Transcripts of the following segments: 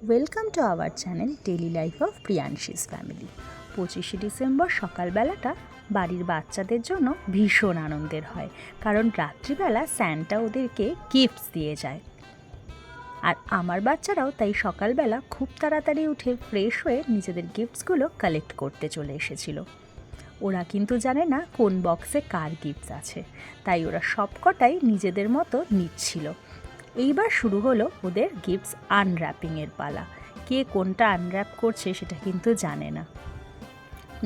Welcome to our channel daily life of Priyanshi's family. 25শে December সকালবেলাটা বাড়ির বাচ্চাদের জন্য ভীষণ আনন্দের হয়, কারণ রাত্রিবেলা স্যান্টা ওদেরকে গিফটস দিয়ে যায়। আর আমার বাচ্চারাও তাই সকালবেলা খুব তাড়াতাড়ি উঠে ফ্রেশ হয়ে নিজেদের গিফটসগুলো কালেক্ট করতে চলে এসেছিল। ওরা কিন্তু জানে না কোন বক্সে কার গিফটস আছে, তাই ওরা সবকটাই নিজেদের মতো নিচ্ছিল। এইবার শুরু হলো ওদের গিফটস আনর্যাপিংয়ের পালা। কে কোনটা আনর্যাপ করছে সেটা কিন্তু জানে না।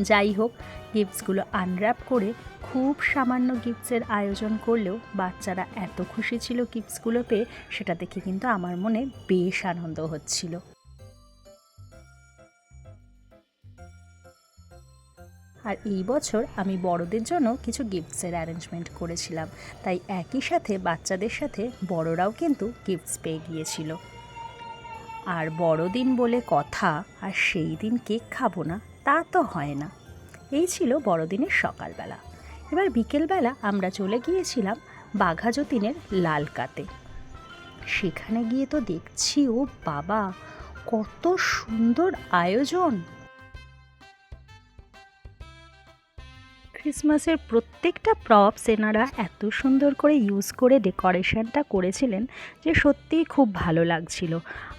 যাই হোক, গিফটসগুলো আনর্যাপ করে খুব সামান্য গিফটসের আয়োজন করলেও বাচ্চারা এত খুশি ছিল গিফটসগুলো পেয়ে, সেটা দেখে কিন্তু আমার মনে বেশ আনন্দ হচ্ছিল। আর এই বছর আমি বড়দের জন্য কিছু গিফটসের অ্যারেঞ্জমেন্ট করেছিলাম, তাই একই সাথে বাচ্চাদের সাথে বড়রাও কিন্তু গিফটস পেয়ে গিয়েছিল। আর বড়দিন বলে কথা, আর সেই দিন কেক খাবো না তা তো হয় না। এই ছিল বড়দিনের সকালবেলা। এবার বিকেলবেলা আমরা চলে গিয়েছিলাম বাঘা যতীনের লালকাতে। সেখানে গিয়ে তো দেখছি, ও বাবা, কত সুন্দর আয়োজন! ক্রিসমাসের প্রত্যেকটা প্রপস এনারা এত সুন্দর করে ইউজ করে ডেকোরেশনটা করেছিলেন যে সত্যিই খুব ভালো লাগছিল।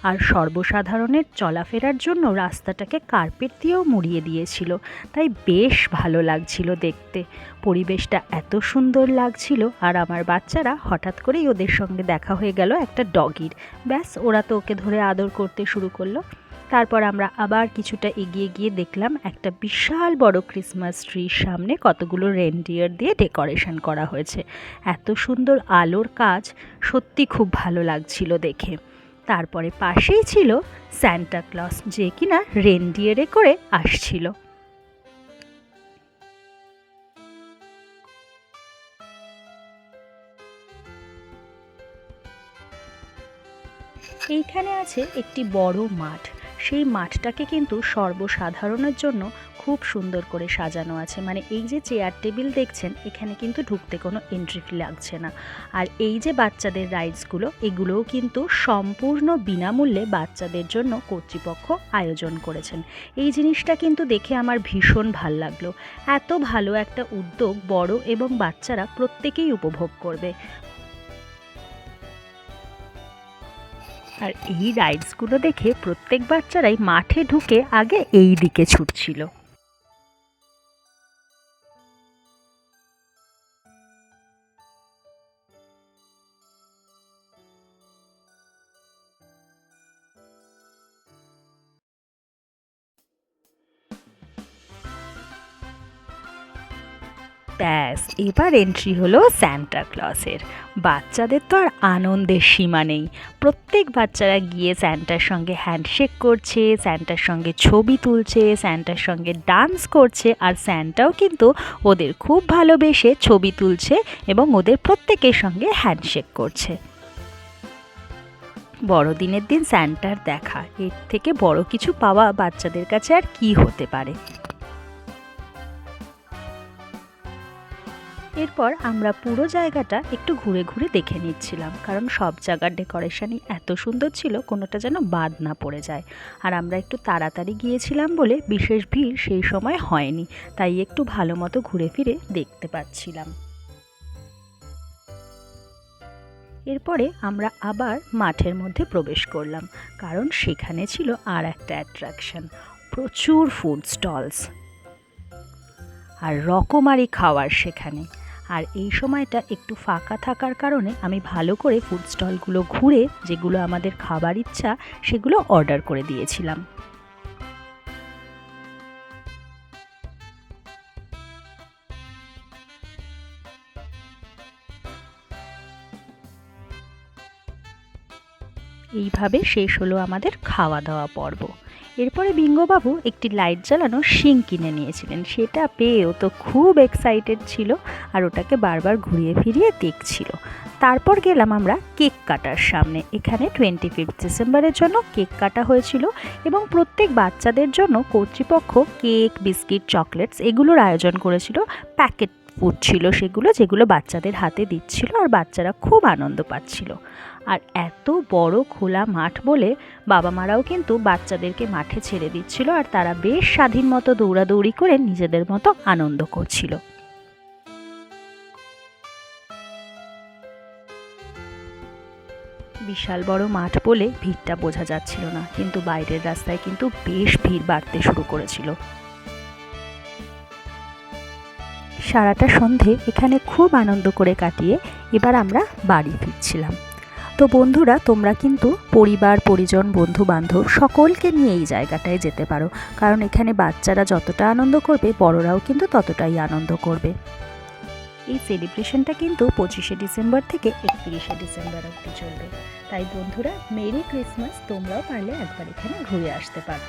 আর সর্বসাধারণের চলাফেরার জন্য রাস্তাটাকে কার্পেট দিয়েও মুড়িয়ে দিয়েছিল, তাই বেশ ভালো লাগছিল দেখতে। পরিবেশটা এত সুন্দর লাগছিল। আর আমার বাচ্চারা হঠাৎ করেই ওদের সঙ্গে দেখা হয়ে গেল একটা ডগির। ব্যাস, ওরা তো ওকে ধরে আদর করতে শুরু করলো। তারপর আমরা আবার কিছুটা এগিয়ে গিয়ে দেখলাম একটা বিশাল বড় ক্রিসমাস ট্রির সামনে কতগুলো রেনডিয়ার দিয়ে ডেকোরেশন করা হয়েছে। এত সুন্দর আলোর কাজ, সত্যি খুব ভালো লাগছিল দেখে। তারপরে পাশেই ছিল স্যান্টা ক্লজ, যে কিনা রেনডিয়ারে করে আসছিল। এইখানে আছে একটি বড় মাঠ। সেই মাঠটাকে কিন্তু সর্বসাধারণের জন্য খুব সুন্দর করে সাজানো আছে। মানে এই যে চেয়ার টেবিল দেখছেন, এখানে কিন্তু ঢুকতে কোনো এন্ট্রি ফি লাগছে না। আর এই যে বাচ্চাদের রাইডসগুলো, এগুলোও কিন্তু সম্পূর্ণ বিনামূল্যে বাচ্চাদের জন্য কর্তৃপক্ষ আয়োজন করেছেন। এই জিনিসটা কিন্তু দেখে আমার ভীষণ ভাল লাগলো। এত ভালো একটা উদ্যোগ বড় এবং বাচ্চারা প্রত্যেকেই উপভোগ করবে। আর এই রাইডসগুলো দেখে প্রত্যেক বাচ্চারাই মাঠে ঢুকে আগে এই দিকে ছুটছিল। ব্যাস, এবার এন্ট্রি হলো স্যান্টা ক্লজের। বাচ্চাদের তো আর আনন্দের সীমা নেই। প্রত্যেক বাচ্চারা গিয়ে স্যান্টার সঙ্গে হ্যান্ডশেক করছে, স্যান্টার সঙ্গে ছবি তুলছে, স্যান্টার সঙ্গে ডান্স করছে। আর স্যান্টাও কিন্তু ওদের খুব ভালোবেসে ছবি তুলছে এবং ওদের প্রত্যেকের সঙ্গে হ্যান্ডশেক করছে। বড়দিনের দিন স্যান্টার দেখা, এর থেকে বড় কিছু পাওয়া বাচ্চাদের কাছে আর কি হতে পারে। এরপর আমরা পুরো জায়গাটা একটু ঘুরে ঘুরে দেখে নিচ্ছিলাম, কারণ সব জায়গার ডেকোরেশনই এত সুন্দর ছিল, কোনোটা যেন বাদ না পড়ে যায়। আর আমরা একটু তাড়াতাড়ি গিয়েছিলাম বলে বিশেষ ভিড় সেই সময় হয়নি, তাই একটু ভালো মতো ঘুরে ফিরে দেখতে পাচ্ছিলাম। এরপরে আমরা আবার মাঠের মধ্যে প্রবেশ করলাম, কারণ সেখানে ছিল আর একটা অ্যাট্রাকশন, প্রচুর ফুড স্টলস আর রকমারি খাওয়ার সেখানে। আর এই সময়টা একটু ফাঁকা থাকার কারণে আমি ভালো করে ফুড স্টলগুলো ঘুরে যেগুলো আমাদের খাবার ইচ্ছা সেগুলো অর্ডার করে দিয়েছিলাম। এইভাবে শেষ হলো আমাদের খাওয়া দাওয়া পর্ব। এরপরে বিঙ্গোবাবু একটি লাইট জ্বালানো শিং কিনে নিয়েছিলেন। সেটা পেয়েও তো খুব এক্সাইটেড ছিল, আর ওটাকে বারবার ঘুরিয়ে ফিরিয়ে দেখছিল। তারপর গেলাম আমরা কেক কাটার সামনে। এখানে 25 ডিসেম্বরের জন্য কেক কাটা হয়েছিল এবং প্রত্যেক বাচ্চাদের জন্য কর্তৃপক্ষ কেক, বিস্কিট, চকলেটস এগুলোর আয়োজন করেছিল। প্যাকেট ফুড ছিল সেগুলো, যেগুলো বাচ্চাদের হাতে দিচ্ছিল, আর বাচ্চারা খুব আনন্দ পাচ্ছিল। আর এত বড় খোলা মাঠ বলে বাবা মারাও কিন্তু বাচ্চাদেরকে মাঠে ছেড়ে দিচ্ছিল, আর তারা বেশ স্বাধীন মতো দৌড়াদৌড়ি করে নিজেদের মতো আনন্দ করছিল। বিশাল বড় মাঠ বলে ভিড়টা বোঝা যাচ্ছিল না, কিন্তু বাইরের রাস্তায় কিন্তু বেশ ভিড় বাড়তে শুরু করেছিল। সারাটা সন্ধে এখানে খুব আনন্দ করে কাটিয়ে এবার আমরা বাড়ি ফিরছিলাম। তো বন্ধুরা, তোমরা কিন্তু পরিবার পরিজন বন্ধু বান্ধব সকলকে নিয়ে এই জায়গাটায় যেতে পারো, কারণ এখানে বাচ্চারা যতটা আনন্দ করবে বড়রাও কিন্তু ততটাই আনন্দ করবে। এই সেলিব্রেশনটা কিন্তু 25শে ডিসেম্বর থেকে 31শে ডিসেম্বর অবধি চলবে। তাই বন্ধুরা, মেরি ক্রিসমাস! তোমরাও পারলে একবার এখানে ঘুরে আসতে পারো।